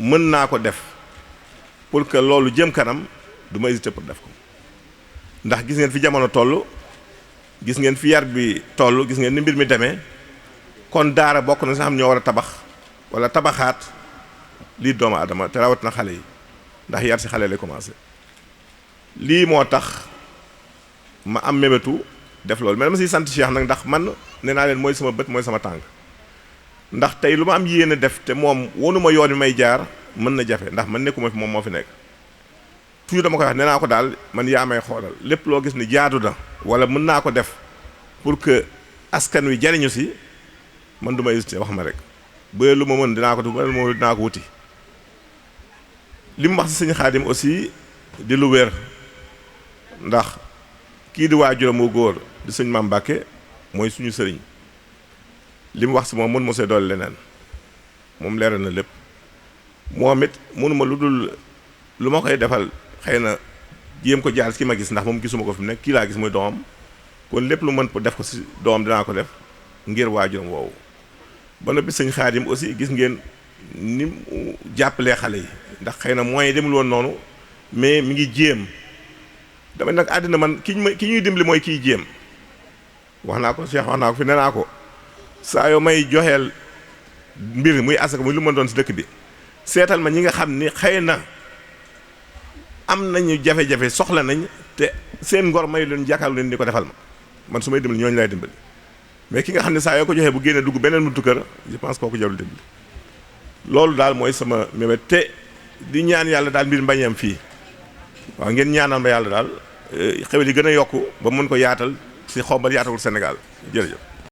mën naa ko def pour que loolu jëm kanam du ma hésiter pour def ko ndax gis ngeen fi jamono toll gis ngeen fi yar bi toll gis ngeen ni mbir mi demee kon daara bokk na sax xam ñoo war a tabax wala tabaxaat lii doomu adama te rawat na xale yi ndax yar si xale lay commencé lii moo tax ma am mébétu def loolu mais dama siy sant Cheikh nag ndax man nee naa leen mooy sama bët mooy sama tànk ndax tey lu ma am yéene def te moom wonu ma yoon wi may jaar mën na jafe ndax man nekkuma fi moom moo fi nekk toujours dama koy wax nee naa ko daal man yaa may xoolal lépp loo gis ni jaadu na wala mën naa ko def pour que askan wi jariñu si man du ma hésité wax ma rek bu lu ma mën dinaa ko def bu lu ma mën dinaa ko wuti li mu wax si sëñ Xaadim aussi di lu wér ndax kii di waajuram mu góor di sëñ Maam Mbàkke mooy suñu sëriñ li mu wax si moom mën mosee doole leneen moom leeral na lépp moom it mënuma lu dul lu ma koy defal xëy na jéem ko jaar si ki ma gis ndax moom gisuma ko fi mu nekk kii laa gis muy doomam kon lépp lu mën pour def ko si doomam dinaa ko def ngir waajuram woowu ba noppi sëñ Xaadim aussi gis ngeen ni mu jàppalee xale yi ndax xëy na moyens yi demul woon noonu mais mi ngi jéem dama nag àddina man ki ñuy dimbali mooy kiy jéem wax naa ko Cheikh wax naa ko fi nee naa ko saa yoo may joxeel mbir muy asaka muy lu mën doon si dëkk bi seetal ma ñi nga xam ni xëy na am nañu jafe-jafe soxla nañ te seen ngor may leen jàkkaarloo leen di ko defal ma man su may dimbali ñooñu lay dimbali mais ki nga xam ne saa yoo ko joxee bu génnee dugg beneen buntu kër je pense kooku jarul dimbali loolu daal mooy sama mébét te di ñaan yàlla daal mbir mbañeem fii waaw ngeen ñaanal ma yàlla daal xewel yi gën a yokku ba mën ko yaatal si xombal yaatawul Sénégal jërëjëf